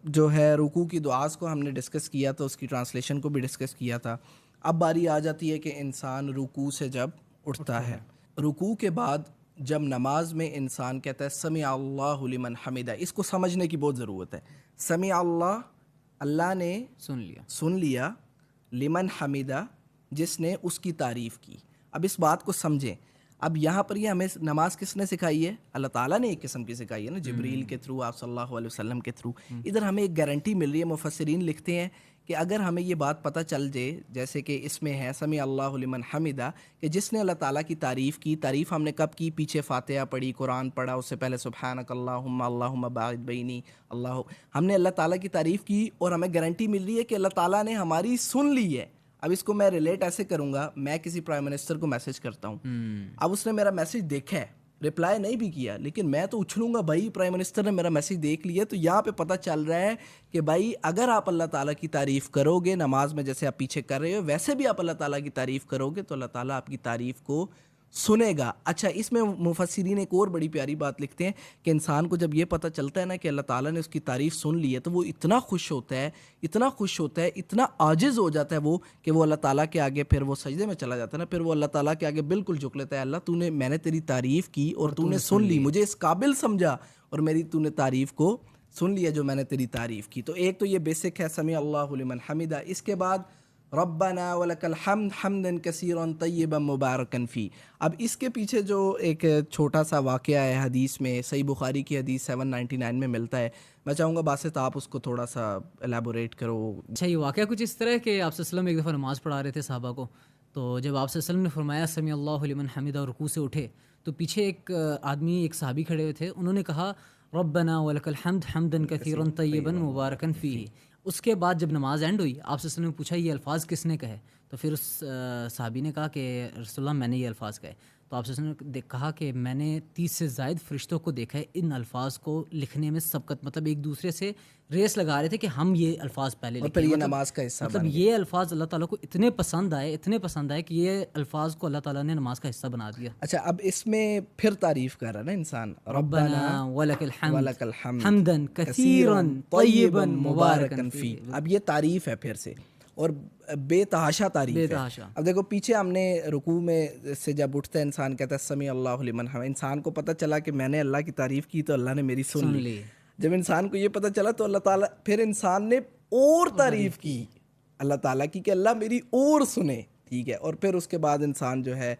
جو ہے رکوع کی دعاز کو ہم نے ڈسکس کیا تھا، اس کی ٹرانسلیشن کو بھی ڈسکس کیا تھا. اب باری آ جاتی ہے کہ انسان رکوع سے جب اٹھتا ہے، رکوع کے بعد جب نماز میں انسان کہتا ہے سمع اللہ لمن حمدہ، اس کو سمجھنے کی بہت ضرورت ہے. سمع اللہ، اللہ نے سن لیا، لمن حمدہ، جس نے اس کی تعریف کی. اب اس بات کو سمجھیں. اب یہاں پر یہ ہمیں نماز کس نے سکھائی ہے؟ اللہ تعالیٰ نے ایک قسم کی سکھائی ہے نا، جبریل کے تھرو، آپ صلی اللہ علیہ وسلم کے تھرو. ادھر ہمیں ایک گارنٹی مل رہی ہے. مفسرین لکھتے ہیں کہ اگر ہمیں یہ بات پتہ چل جائے، جیسے کہ اس میں ہے سمع اللہ لمن حمدہ، کہ جس نے اللہ تعالیٰ کی تعریف کی. تعریف ہم نے کب کی؟ پیچھے فاتحہ پڑھی، قرآن پڑھا، اس سے پہلے سبحانک اللہم اللہم باعث بینی اللہ. ہم نے اللہ تعالیٰ کی تعریف کی اور ہمیں گارنٹی مل رہی ہے کہ اللہ تعالیٰ نے ہماری سن لی ہے. اب اس کو میں ریلیٹ ایسے کروں گا، میں کسی پرائم منسٹر کو میسج کرتا ہوں، اب اس نے میرا میسج دیکھا ہے، رپلائی نہیں بھی کیا، لیکن میں تو اچھلوں گا بھائی پرائم منسٹر نے میرا میسج دیکھ لیا. تو یہاں پہ پتہ چل رہا ہے کہ بھائی اگر آپ اللہ تعالیٰ کی تعریف کرو گے نماز میں، جیسے آپ پیچھے کر رہے ہو، ویسے بھی آپ اللہ تعالیٰ کی تعریف کرو گے تو اللہ تعالیٰ آپ کی تعریف کو سنے گا. اچھا، اس میں مفسرین ایک اور بڑی پیاری بات لکھتے ہیں کہ انسان کو جب یہ پتہ چلتا ہے نا کہ اللہ تعالیٰ نے اس کی تعریف سن لی ہے، تو وہ اتنا خوش ہوتا ہے، اتنا خوش ہوتا ہے، اتنا عاجز ہو جاتا ہے وہ، کہ وہ اللہ تعالیٰ کے آگے پھر وہ سجدے میں چلا جاتا ہے نا. پھر وہ اللہ تعالیٰ کے آگے بالکل جھک لیتا ہے. اللہ میں نے تیری تعریف کی اور تو نے سن لی، مجھے اس قابل سمجھا اور میری تو نے تعریف کو سن لیا جو میں نے تیری تعریف کی. تو ایک تو یہ بیسک ہے سمع اللہ لمن حمدہ. اس کے بعد ربنا ولک الحمد حمدا کثیرا طیبا مبارکا فی. اب اس کے پیچھے جو ایک چھوٹا سا واقعہ ہے حدیث میں، صحیح بخاری کی حدیث 799 میں ملتا ہے. میں چاہوں گا باسط آپ اس کو تھوڑا سا ایلیبوریٹ کرو. اچھا، یہ واقعہ کچھ اس طرح ہے کہ آپ صلی اللہ علیہ وسلم ایک دفعہ نماز پڑھا رہے تھے صحابہ کو، تو جب آپ صلی اللہ علیہ وسلم نے فرمایا سمع اللہ لمن حمدہ اور رکوع سے اٹھے، تو پیچھے ایک آدمی، ایک صحابی کھڑے ہوئے تھے، انہوں نے کہا ربنا ولک الحمد حمدا کثیرا طیبا مبارکا فیہ. اس کے بعد جب نماز اینڈ ہوئی، آپ صلی اللہ علیہ وسلم نے پوچھا یہ الفاظ کس نے کہے؟ تو پھر اس صحابی نے کہا کہ رسول اللہ میں نے یہ الفاظ کہے. تو آپ صلی اللہ علیہ وسلم نے کہا کہ میں نے 30 سے زائد فرشتوں کو دیکھا ہے ان الفاظ کو لکھنے میں سبقت، مطلب ایک دوسرے سے ریس لگا رہے تھے کہ ہم یہ الفاظ پہلے لکھیں. پھر یہ نماز کا حصہ مطلب یہ الفاظ اللہ تعالیٰ کو اتنے پسند آئے کہ یہ الفاظ کو اللہ تعالیٰ نے نماز کا حصہ بنا دیا. اچھا، اب اس میں پھر تعریف کر رہا نا انسان، ربنا ولک الحمد حمدا کثیرا طیبا مبارکا فیہ. اب یہ تعریف ہے پھر سے، اور بے تحاشا تعریف ہے. اب دیکھو پیچھے ہم نے رکوع میں سے جب اٹھتا ہے انسان کہتا ہے سمع اللہ لمن حمدہ، انسان کو پتہ چلا کہ میں نے اللہ کی تعریف کی تو اللہ نے میری سن لی. جب انسان کو یہ پتہ چلا تو اللہ تعالیٰ، پھر انسان نے اور تعریف کی اللہ تعالیٰ کی کہ اللہ میری اور سنے، ٹھیک ہے. اور پھر اس کے بعد انسان جو ہے